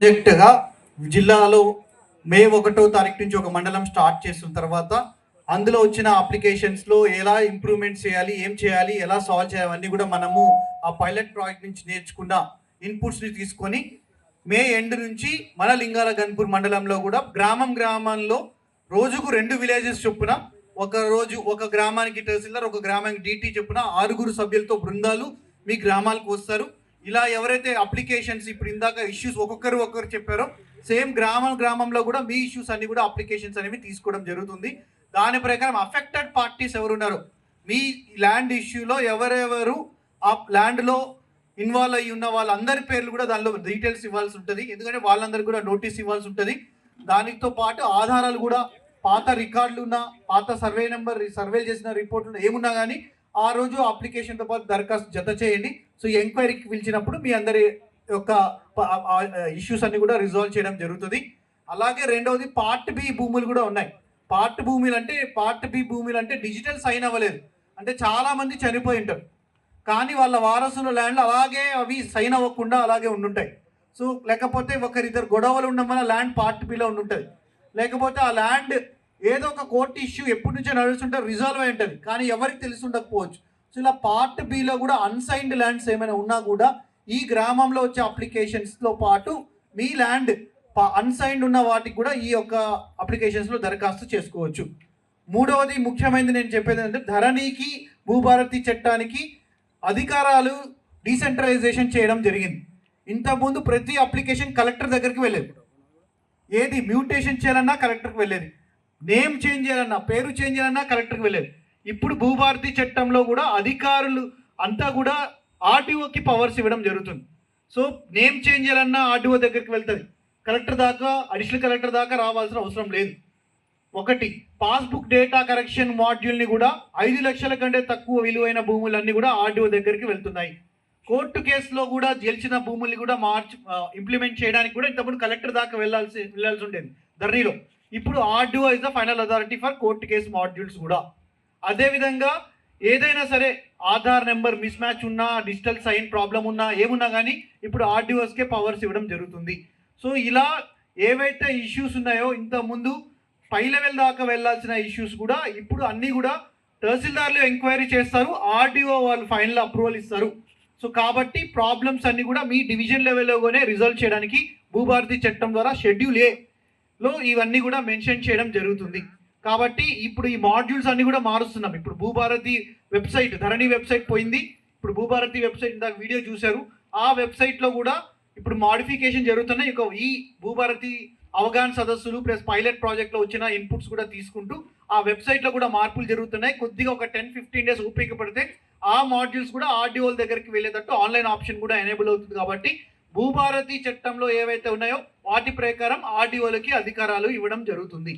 ప్రాజెక్టుగా జిల్లాలో మే 1వ తారీఖు నుంచి ఒక మండలం స్టార్ట్ చేసిన తర్వాత అందులో వచ్చిన అప్లికేషన్స్లో ఎలా ఇంప్రూవ్మెంట్ చేయాలి, ఏం చేయాలి, ఎలా సాల్వ్ చేయాలి అన్నీ కూడా మనము ఆ పైలట్ ప్రాజెక్ట్ నుంచి నేర్చుకున్న ఇన్పుట్స్ని తీసుకొని మే ఎండ్ నుంచి మన లింగాల గన్పూర్ మండలంలో కూడా గ్రామంలో రోజుకు 2 విలేజెస్ చొప్పున ఒక రోజు ఒక గ్రామానికి తహసీల్దార్, ఒక గ్రామానికి డీటీ చొప్పున 6 సభ్యులతో బృందాలు మీ గ్రామాలకు వస్తారు. ఇలా ఎవరైతే అప్లికేషన్స్ ఇప్పుడు ఇందాక ఇష్యూస్ ఒక్కొక్కరు చెప్పారో సేమ్ గ్రామంలో కూడా మీ ఇష్యూస్ అన్ని కూడా అప్లికేషన్స్ అనేవి తీసుకోవడం జరుగుతుంది. దాని ప్రకారం అఫెక్టెడ్ పార్టీస్ ఎవరున్నారో మీ ల్యాండ్ ఇష్యూలో ఎవరెవరు ఆ ల్యాండ్లో ఇన్వాల్వ్ అయ్యి ఉన్న వాళ్ళందరి పేర్లు కూడా దానిలో డీటెయిల్స్ ఇవ్వాల్సి ఉంటుంది. ఎందుకంటే వాళ్ళందరికీ కూడా నోటీస్ ఇవ్వాల్సి ఉంటుంది. దానితో పాటు ఆధారాలు కూడా పాత రికార్డులు ఉన్న పాత సర్వే నెంబర్ సర్వేలు చేసిన రిపోర్ట్లు ఏమున్నా కానీ ఆ రోజు అప్లికేషన్తో పాటు దరఖాస్తు జత చేయండి. సో ఎంక్వైరీకి పిలిచినప్పుడు మీ అందరి యొక్క ఇష్యూస్ అన్ని కూడా రిజాల్వ్ చేయడం జరుగుతుంది. అలాగే రెండవది పార్ట్ బి భూములు కూడా ఉన్నాయి. పార్ట్ బి భూములు అంటే డిజిటల్ సైన్ అవ్వలేదు, అంటే చాలామంది చనిపోయి ఉంటారు కానీ వాళ్ళ వారసుల ల్యాండ్లు అలాగే అవి సైన్ అవ్వకుండా అలాగే ఉండుంటాయి. సో లేకపోతే ఒకరిద్దరు గొడవలు ఉండడం వల్ల ల్యాండ్ పార్ట్ బిలో ఉండుంటుంది, లేకపోతే ఆ ల్యాండ్ ఏదో ఒక కోర్టు ఇష్యూ ఎప్పటి నుంచో నడుస్తుంటే రిజాల్వ్ అయి ఉంటుంది కానీ ఎవరికి తెలిసి ఉండకపోవచ్చు. సో ఇలా పార్ట్ బిలో కూడా అన్సైన్డ్ ల్యాండ్స్ ఏమైనా ఉన్నా కూడా ఈ గ్రామంలో వచ్చే అప్లికేషన్స్తో పాటు మీ ల్యాండ్ అన్సైన్డ్ ఉన్న వాటికి కూడా ఈ యొక్క అప్లికేషన్స్లో దరఖాస్తు చేసుకోవచ్చు. మూడవది ముఖ్యమైనది నేను చెప్పేది ఏంటంటే ధరణికి భూభారతి చట్టానికి అధికారాలు డీసెంట్రలైజేషన్ చేయడం జరిగింది. ఇంతకుముందు ప్రతి అప్లికేషన్ కలెక్టర్ దగ్గరికి వెళ్ళేది, ఏది మ్యూటేషన్ చేయాలన్నా కలెక్టర్కి వెళ్ళేది, నేమ్ చేంజ్ చేయాలన్నా పేరు చేంజ్ చేయాలన్నా కలెక్టర్కి వెళ్ళేది. ఇప్పుడు భూభారతి చట్టంలో కూడా అధికారులు అంతా కూడా ఆర్డీఓకి పవర్స్ ఇవ్వడం జరుగుతుంది. సో నేమ్ చేంజ్ చేయాలన్నా ఆర్డీఓ దగ్గరికి వెళ్తుంది, కలెక్టర్ దాకా అడిషనల్ కలెక్టర్ దాకా రావాల్సిన అవసరం లేదు. ఒకటి పాస్బుక్ డేటా కరెక్షన్ మాడ్యూల్ని కూడా 5 లక్షల కంటే తక్కువ విలువైన భూములన్నీ కూడా ఆర్డీఓ దగ్గరికి వెళ్తున్నాయి. కోర్టు కేసులో కూడా గెలిచిన భూముల్ని కూడా ఇంప్లిమెంట్ చేయడానికి కూడా ఇంతకుముందు కలెక్టర్ దాకా వెళ్ళాల్సి ఉండేది ధరణిలో. ఇప్పుడు RDO is the final authority for court case modules కూడా. అదేవిధంగా ఏదైనా సరే ఆధార్ నెంబర్ మిస్ మ్యాచ్ ఉన్నా, డిజిటల్ సైన్ ప్రాబ్లం ఉన్నా, ఏమున్నా కానీ ఇప్పుడు ఆర్డీఓస్కే పవర్స్ ఇవ్వడం జరుగుతుంది. సో ఇలా ఏవైతే ఇష్యూస్ ఉన్నాయో ఇంతకుముందు పై లెవెల్ దాకా వెళ్ళాల్సిన ఇష్యూస్ కూడా ఇప్పుడు అన్నీ కూడా తహసీల్దార్లు ఎంక్వైరీ చేస్తారు, ఆర్డీఓ వాళ్ళు ఫైనల్ అప్రూవల్ ఇస్తారు. సో కాబట్టి ప్రాబ్లమ్స్ అన్నీ కూడా మీ డివిజన్ లెవెల్లోనే రిజాల్వ్ చేయడానికి భూభారతి చట్టం ద్వారా షెడ్యూల్ ఏలో ఇవన్నీ కూడా మెన్షన్ చేయడం జరుగుతుంది. కాబట్టి ఇప్పుడు ఈ మాడ్యూల్స్ అన్నీ కూడా మారుస్తున్నాం. ఇప్పుడు భూభారతి వెబ్సైట్, ధరణి వెబ్సైట్ పోయింది, ఇప్పుడు భూభారతి వెబ్సైట్ ఇందాక వీడియో చూశారు, ఆ వెబ్సైట్లో కూడా ఇప్పుడు మాడిఫికేషన్ జరుగుతున్నాయి. ఈ భూభారతి అవగాహన సదస్సులు ప్లస్ పైలట్ ప్రాజెక్ట్లో వచ్చిన ఇన్పుట్స్ కూడా తీసుకుంటూ ఆ వెబ్సైట్లో కూడా మార్పులు జరుగుతున్నాయి. కొద్దిగా ఒక 10-15 డేస్ ఓపిక పడితే ఆ మాడ్యూల్స్ కూడా ఆర్డీఓల దగ్గరికి వెళ్ళేటట్టు ఆన్లైన్ ఆప్షన్ కూడా ఎనేబుల్ అవుతుంది. కాబట్టి భూభారతి చట్టంలో ఏవైతే ఉన్నాయో వాటి ప్రకారం ఆర్డీఓలకి అధికారాలు ఇవ్వడం జరుగుతుంది.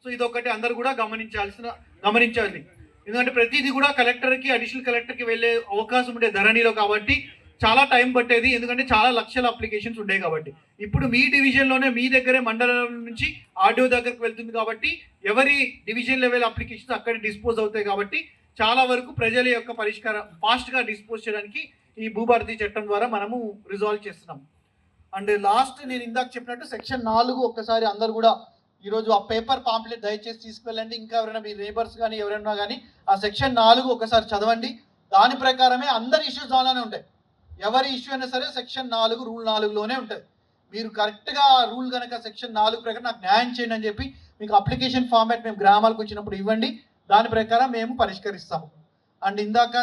సో ఇదొకటి అందరు కూడా గమనించాలి. ఎందుకంటే ప్రతిదీ కూడా కలెక్టర్కి అడిషనల్ కలెక్టర్కి వెళ్ళే అవకాశం ఉండే ధరణిలో, కాబట్టి చాలా టైం పట్టేది, ఎందుకంటే చాలా లక్షల అప్లికేషన్స్ ఉండేవి. కాబట్టి ఇప్పుడు మీ డివిజన్లోనే మీ దగ్గరే మండలం నుంచి ఆర్డీఓ దగ్గరికి వెళ్తుంది కాబట్టి ఎవరి డివిజన్ లెవెల్ అప్లికేషన్స్ అక్కడ డిస్పోజ్ అవుతాయి. కాబట్టి చాలా వరకు ప్రజల యొక్క పరిష్కారం ఫాస్ట్గా డిస్పోజ్ చేయడానికి ఈ భూభారతి చట్టం ద్వారా మనము రిజాల్వ్ చేస్తున్నాం. అండ్ లాస్ట్ నేను ఇందాక చెప్పినట్టు సెక్షన్ 4 ఒక్కసారి అందరు కూడా ఈరోజు ఆ పేపర్ పాంప్లెట్ దయచేసి తీసుకువెళ్ళండి. ఇంకా ఎవరైనా మీ నేబర్స్ కానీ ఎవరైనా కానీ ఆ సెక్షన్ 4 ఒకసారి చదవండి. దాని ప్రకారమే అందరి ఇష్యూస్ దానిలోనే ఉంటాయి. ఎవరి ఇష్యూ అయినా సరే సెక్షన్ 4 రూల్ 4లోనే ఉంటుంది. మీరు కరెక్ట్గా ఆ రూల్ కనుక సెక్షన్ 4 ప్రకారం నాకు న్యాయం చేయండి అని చెప్పి మీకు అప్లికేషన్ ఫార్మాట్ మేము గ్రామాలకు వచ్చినప్పుడు ఇవ్వండి, దాని ప్రకారం మేము పరిష్కరిస్తాము. అండ్ ఇందాక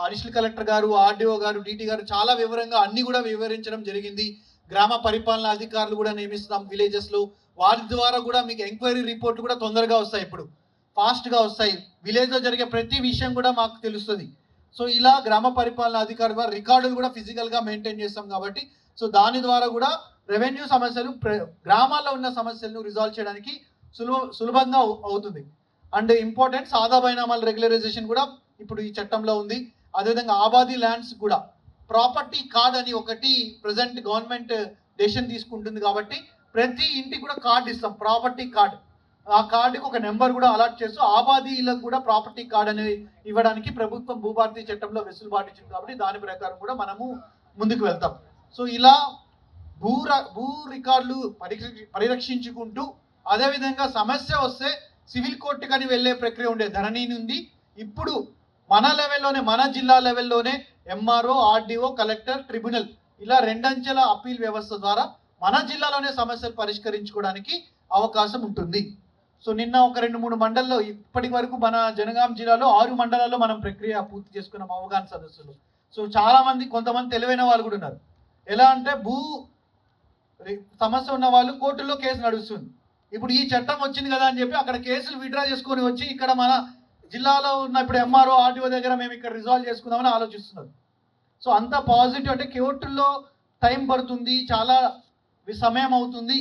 అడిషనల్ కలెక్టర్ గారు, ఆర్డీఓ గారు, డీటీ గారు చాలా వివరంగా అన్నీ కూడా వివరించడం జరిగింది. గ్రామ పరిపాలనా అధికారులు కూడా నియమిస్తున్నాం విలేజెస్లో, వారి ద్వారా కూడా మీకు ఎంక్వైరీ రిపోర్ట్లు కూడా తొందరగా వస్తాయి, ఇప్పుడు ఫాస్ట్గా వస్తాయి. విలేజ్లో జరిగే ప్రతి విషయం కూడా మాకు తెలుస్తుంది. సో ఇలా గ్రామ పరిపాలనా అధికారుల ద్వారా రికార్డులు కూడా ఫిజికల్గా మెయింటైన్ చేస్తాం కాబట్టి సో దాని ద్వారా కూడా రెవెన్యూ సమస్యలు గ్రామాల్లో ఉన్న సమస్యలను రిజాల్వ్ చేయడానికి సులభంగా అవుతుంది. అండ్ ఇంపార్టెంట్ సాదా బైనామాల రెగ్యులరైజేషన్ కూడా ఇప్పుడు ఈ చట్టంలో ఉంది. అదేవిధంగా ఆబాదీ ల్యాండ్స్ కూడా ప్రాపర్టీ కార్డ్ అని ఒకటి ప్రజెంట్ గవర్నమెంట్ డెసిషన్ తీసుకుంటుంది. కాబట్టి ప్రతి ఇంటికి కూడా కార్డు ఇస్తాం, ప్రాపర్టీ కార్డు. ఆ కార్డుకి ఒక నెంబర్ కూడా అలాట్ చేస్తూ ఆబాదీలకు కూడా ప్రాపర్టీ కార్డు అనేది ఇవ్వడానికి ప్రభుత్వం భూభారతి చట్టంలో వెసులుబాటు ఇచ్చింది. కాబట్టి దాని ప్రకారం కూడా మనము ముందుకు వెళ్తాం. సో ఇలా భూ రికార్డులు పరిరక్షించుకుంటూ, అదేవిధంగా సమస్య వస్తే సివిల్ కోర్టుకని వెళ్ళే ప్రక్రియ ఉండే ధరణి నుండి ఇప్పుడు మన లెవెల్లోనే, మన జిల్లా లెవెల్లోనే ఎంఆర్ఓ, ఆర్డీఓ, కలెక్టర్, ట్రిబ్యునల్ ఇలా రెండంచెల అప్పీల్ వ్యవస్థ ద్వారా మన జిల్లాలోనే సమస్యలు పరిష్కరించుకోవడానికి అవకాశం ఉంటుంది. సో నిన్న ఒక 2-3 మండల్లో, ఇప్పటి వరకు మన జనగాం జిల్లాలో 6 మండలాల్లో మనం ప్రక్రియ పూర్తి చేసుకున్నాం అవగాహన సదస్సులు. సో చాలా మంది, కొంతమంది తెలివైన వాళ్ళు కూడా ఉన్నారు. ఎలా అంటే సమస్య ఉన్న వాళ్ళు కోర్టులో కేసు నడుస్తుంది. ఇప్పుడు ఈ చట్టం వచ్చింది కదా అని చెప్పి అక్కడ కేసులు విత్డ్రా చేసుకొని వచ్చి ఇక్కడ మన జిల్లాలో ఉన్న ఇప్పుడు ఎంఆర్ఓ, ఆర్డీఓ దగ్గర మేము ఇక్కడ రిజాల్వ్ చేసుకుందామని ఆలోచిస్తున్నారు. సో అంత పాజిటివ్, అంటే కోర్టుల్లో టైం పడుతుంది, చాలా సమయం అవుతుంది,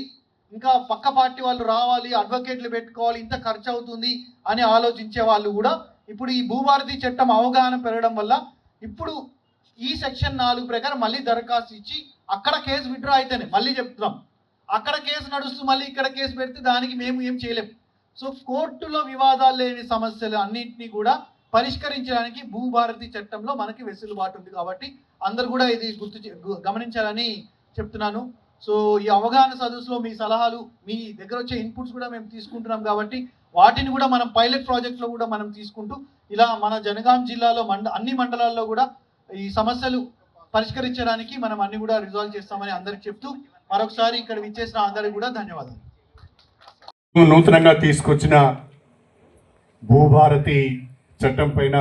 ఇంకా పక్క పార్టీ వాళ్ళు రావాలి, అడ్వకేట్లు పెట్టుకోవాలి, ఇంత ఖర్చు అవుతుంది అని ఆలోచించే వాళ్ళు కూడా ఇప్పుడు ఈ భూభారతి చట్టం అవగాహన పెరగడం వల్ల ఇప్పుడు ఈ సెక్షన్ 4 ప్రకారం మళ్ళీ దరఖాస్తు ఇచ్చి అక్కడ కేసు విత్డ్రా అయితేనే, మళ్ళీ చెప్తున్నాం, అక్కడ కేసు నడుస్తూ మళ్ళీ ఇక్కడ కేసు పెడితే దానికి మేము ఏం చేయలేం. సో కోర్టులో వివాదాలు లేని సమస్యలు అన్నింటినీ కూడా పరిష్కరించడానికి భూభారతి చట్టంలో మనకి వెసులుబాటు ఉంది. కాబట్టి అందరూ కూడా ఇది గమనించాలని చెప్తున్నాను. సో ఈ అవగాహన సదస్సులో మీ సలహాలు, మీ దగ్గర వచ్చే ఇన్పుట్స్ కూడా మేము తీసుకుంటున్నాం. కాబట్టి వాటిని కూడా మనం పైలట్ ప్రాజెక్ట్లో కూడా మనం తీసుకుంటూ ఇలా మన జనగాం జిల్లాలో అన్ని మండలాల్లో కూడా ఈ సమస్యలు పరిష్కరించడానికి మనం అన్ని కూడా రిజాల్వ్ చేస్తామని అందరికి చెప్తూ మరొకసారి ఇక్కడ విచ్చేసిన అందరికి కూడా ధన్యవాదాలు. నూతనంగా తీసుకొచ్చిన భూభారతి చట్టం పైన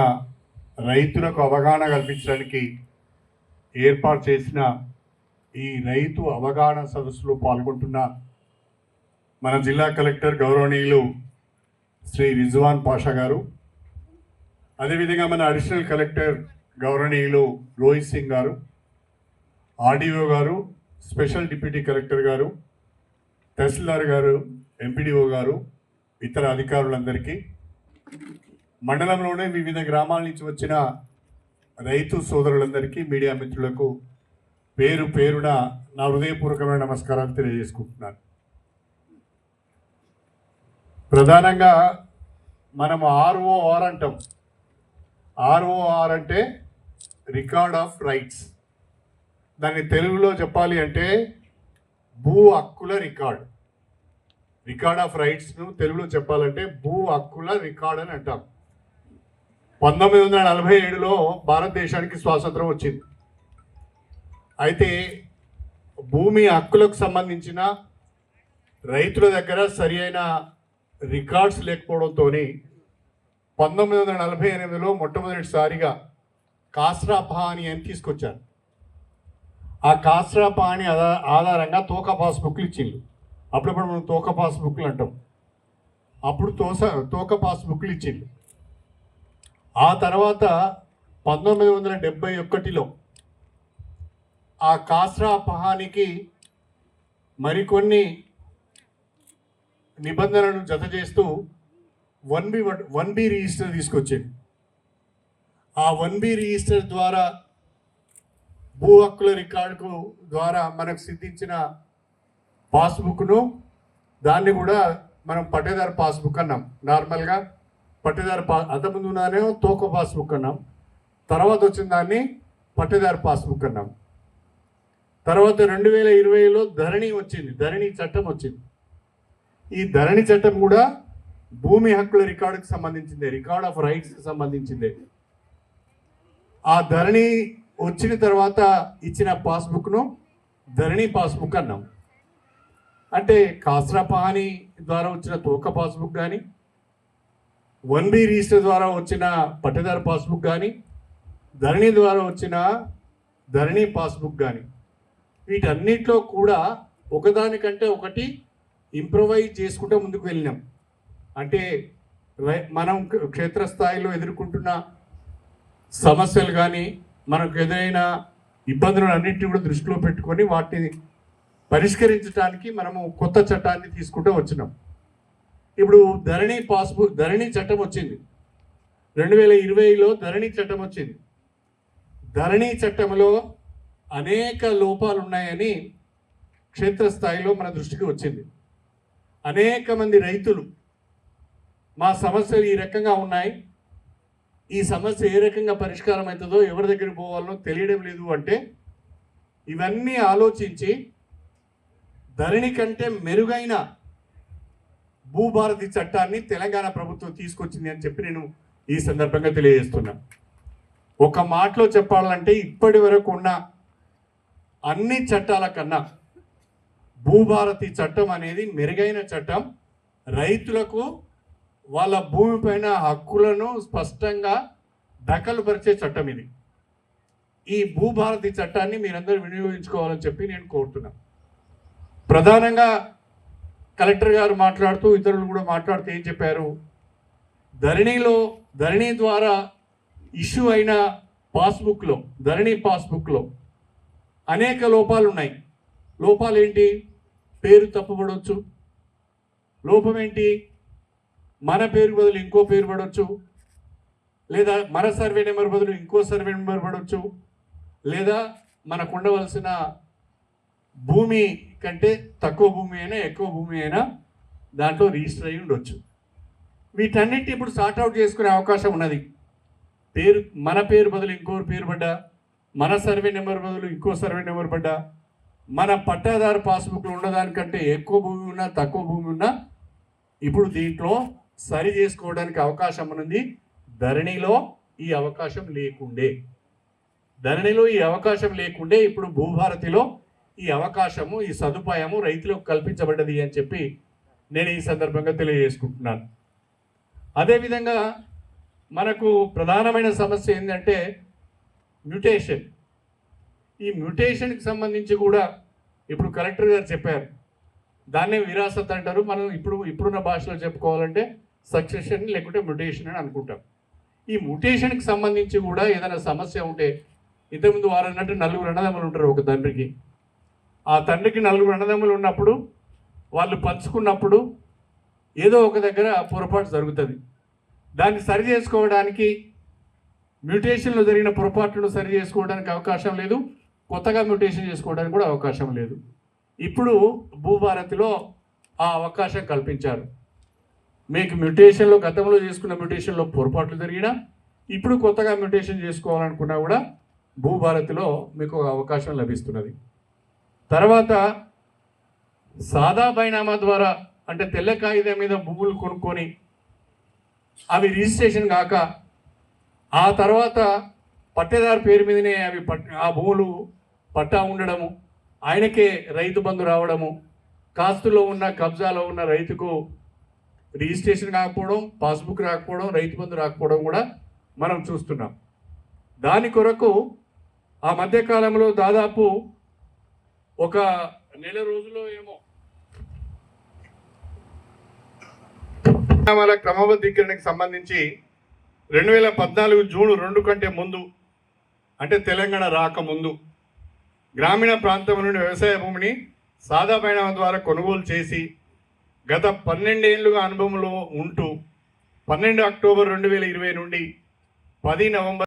రైతులకు అవగాహన కల్పించడానికి ఏర్పాటు చేసిన ఈ రైతు అవగాహన సదస్సులో పాల్గొంటున్న మన జిల్లా కలెక్టర్ గౌరవనీయులు శ్రీ రిజ్వాన్ పాషా గారు, అదేవిధంగా మన అడిషనల్ కలెక్టర్ గౌరవనీయులు రోహిత్ సింగ్ గారు, ఆర్డీఓ గారు, స్పెషల్ డిప్యూటీ కలెక్టర్ గారు, తహసీల్దార్ గారు, ఎంపీడీఓ గారు, ఇతర అధికారులందరికీ, మండలంలోనే వివిధ గ్రామాల నుంచి వచ్చిన రైతు సోదరులందరికీ, మీడియా మిత్రులకు పేరు పేరున నా హృదయపూర్వకమైన నమస్కారాలు తెలియజేసుకుంటున్నాను. ప్రధానంగా మనం ROR అంటాం. ROR అంటే రికార్డ్ ఆఫ్ రైట్స్. దాన్ని తెలుగులో చెప్పాలి అంటే భూ హక్కుల రికార్డ్. రికార్డ్ ఆఫ్ రైట్స్ను తెలుగులో చెప్పాలంటే భూ హక్కుల రికార్డ్ అని అంటాం. 1947లో భారతదేశానికి స్వాతంత్రం వచ్చింది. అయితే భూమి హక్కులకు సంబంధించిన రైతుల దగ్గర సరి అయిన రికార్డ్స్ లేకపోవడంతో 1948లో మొట్టమొదటిసారిగా కాస్రా పహాణి అని తీసుకొచ్చారు. ఆ కాస్రా పహాణి ఆధారంగా తోక పాస్బుక్లు ఇచ్చిండ్రు. అప్పుడప్పుడు మనం తోక పాస్బుక్లు అంటాం. అప్పుడు తోక పాస్బుక్లు ఇచ్చిండ్రు. ఆ తర్వాత 1971లో ఆ కాస్రా పహానికి మరికొన్ని నిబంధనలను జత చేస్తూ 1B రిజిస్టర్ తీసుకొచ్చింది. ఆ 1B రిజిస్టర్ ద్వారా భూ హక్కుల రికార్డుకు ద్వారా మనకు సిద్ధించిన పాస్బుక్ను దాన్ని కూడా మనం పట్టేదారు పాస్బుక్ అన్నాం. నార్మల్గా పట్టేదారు అంతకుముందు ఉన్నానేమో తోక పాస్బుక్ అన్నాం. తర్వాత వచ్చిన దాన్ని పట్టేదారు పాస్బుక్ అన్నాం. తర్వాత 2020లో ధరణి వచ్చింది, ధరణి చట్టం వచ్చింది. ఈ ధరణి చట్టం కూడా భూమి హక్కుల రికార్డుకు సంబంధించిందే, రికార్డ్ ఆఫ్ రైట్స్కి సంబంధించిందే. ఆ ధరణి వచ్చిన తర్వాత ఇచ్చిన పాస్బుక్ను ధరణి పాస్బుక్ అన్నాం. అంటే కాస్రా పహాని ద్వారా వచ్చిన తోక పాస్బుక్ కానీ, 1B రిజిస్టర్ ద్వారా వచ్చిన పట్టేదారు పాస్బుక్ కానీ, ధరణి ద్వారా వచ్చిన ధరణి పాస్బుక్ కానీ, వీటన్నిటిలో కూడా ఒకదానికంటే ఒకటి ఇంప్రొవైజ్ చేసుకుంటూ ముందుకు వెళ్ళినాం. అంటే మనం క్షేత్రస్థాయిలో ఎదుర్కొంటున్న సమస్యలు కానీ, మనకు ఎదురైన ఇబ్బందులను అన్నింటినీ కూడా దృష్టిలో పెట్టుకొని వాటిని పరిష్కరించడానికి మనము కొత్త చట్టాన్ని తీసుకుంటూ వచ్చినాం. ఇప్పుడు ధరణి చట్టం వచ్చింది. 2020లో ధరణి చట్టం వచ్చింది. ధరణి చట్టంలో అనేక లోపాలు ఉన్నాయని క్షేత్రస్థాయిలో మన దృష్టికి వచ్చింది. అనేక మంది రైతులు మా సమస్యలు ఈ రకంగా ఉన్నాయి, ఈ సమస్య ఏ రకంగా పరిష్కారం అవుతుందో, ఎవరి దగ్గరికి పోవాలనో తెలియడం లేదు అంటే ఇవన్నీ ఆలోచించి ధరణి కంటే మెరుగైన భూభారతి చట్టాన్ని తెలంగాణ ప్రభుత్వం తీసుకొచ్చింది అని చెప్పి నేను ఈ సందర్భంగా తెలియజేస్తున్నా. ఒక మాటలో చెప్పాలంటే ఇప్పటి వరకు ఉన్న అన్ని చట్టాల కన్నా భూభారతి చట్టం అనేది మెరుగైన చట్టం. రైతులకు వాళ్ళ భూమిపైన హక్కులను స్పష్టంగా దఖలుపరిచే చట్టం ఇది. ఈ భూభారతి చట్టాన్ని మీరందరూ వినియోగించుకోవాలని చెప్పి నేను కోరుతున్నా. ప్రధానంగా కలెక్టర్ గారు మాట్లాడుతూ ఇతరులు కూడా మాట్లాడుతూ ఏం చెప్పారు, ధరణి ద్వారా ఇష్యూ అయిన పాస్బుక్లో, ధరణి పాస్బుక్లో అనేక లోపాలు ఉన్నాయి. లోపాలు ఏంటి? పేరు తప్పుపడవచ్చు. లోపం ఏంటి? మన పేరు బదులు ఇంకో పేరు పడవచ్చు, లేదా మన సర్వే నెంబర్ బదులు ఇంకో సర్వే నెంబర్ పడవచ్చు, లేదా మనకు ఉండవలసిన భూమి కంటే తక్కువ భూమి అయినా ఎక్కువ భూమి అయినా దాంట్లో రిజిస్టర్ అయి ఉండొచ్చు. వీటన్నిటి ఇప్పుడు సార్ట్అవుట్ చేసుకునే అవకాశం ఉన్నది. మన పేరు బదులు ఇంకో పేరు పడ్డా, మన సర్వే నెంబర్ బదులు ఇంకో సర్వే నెంబర్ పడ్డా, మన పట్టాదారు పాస్బుక్లో ఉన్నదానికంటే ఎక్కువ భూమి ఉన్నా తక్కువ భూమి ఉన్నా ఇప్పుడు దీంట్లో సరి చేసుకోవడానికి అవకాశం ఉంది. ధరణిలో ఈ అవకాశం లేకుండే ఇప్పుడు భూభారతిలో ఈ అవకాశము, ఈ సదుపాయము రైతులకు కల్పించబడ్డది అని చెప్పి నేను ఈ సందర్భంగా తెలియజేసుకుంటున్నాను. అదేవిధంగా మనకు ప్రధానమైన సమస్య ఏంటంటే మ్యూటేషన్. ఈ మ్యూటేషన్కి సంబంధించి కూడా ఇప్పుడు కలెక్టర్ గారు చెప్పారు, దాన్నే విరాసత్ అంటారు. మనం ఇప్పుడున్న భాషలో చెప్పుకోవాలంటే సక్సెషన్ లేకుంటే మ్యూటేషన్ అని అనుకుంటాం. ఈ మ్యూటేషన్కి సంబంధించి కూడా ఏదైనా సమస్య ఉంటే, ఇంతకుముందు వారు అన్నట్టు 4 అన్నదమ్ములు ఉంటారు ఒక తండ్రికి. ఆ తండ్రికి 4 అన్నదమ్ములు ఉన్నప్పుడు వాళ్ళు పంచుకున్నప్పుడు ఏదో ఒక దగ్గర పొరపాటు జరుగుతుంది. దాన్ని సరి చేసుకోవడానికి, మ్యూటేషన్లో జరిగిన పొరపాట్లను సరి చేసుకోవడానికి అవకాశం లేదు, కొత్తగా మ్యూటేషన్ చేసుకోవడానికి కూడా అవకాశం లేదు. ఇప్పుడు భూభారతిలో ఆ అవకాశం కల్పించారు. మీకు మ్యూటేషన్లో, గతంలో చేసుకున్న మ్యూటేషన్లో పొరపాట్లు జరిగినా ఇప్పుడు కొత్తగా మ్యూటేషన్ చేసుకోవాలనుకున్నా కూడా భూభారతిలో మీకు అవకాశం లభిస్తున్నది. తర్వాత సాదా బైనామా ద్వారా, అంటే తెల్ల కాగితం మీద భూములు కొనుక్కొని అవి రిజిస్ట్రేషన్ కాక ఆ తర్వాత పట్టేదారు పేరు మీదనే అవి ఆ భూములు పట్టా ఉండడము, ఆయనకే రైతు బంధు రావడము, కాస్తులో ఉన్న కబ్జాలో ఉన్న రైతుకు రిజిస్ట్రేషన్ కాకపోవడం, పాస్బుక్ రాకపోవడం, రైతు బంధు రాకపోవడం కూడా మనం చూస్తున్నాం. దాని కొరకు ఆ మధ్యకాలంలో దాదాపు ఒక నెల రోజుల్లో ఏమో క్రమబద్ధీకరణకు సంబంధించి 2014 జూన్ 2 కంటే ముందు, అంటే తెలంగాణ రాకముందు గ్రామీణ ప్రాంతం నుండి వ్యవసాయ భూమిని సాదా బైనామా ద్వారా కొనుగోలు చేసి గత 12 ఏళ్లుగా అనుభవంలో ఉంటూ 12 అక్టోబర్ 2020 నుండి 10 నవంబర్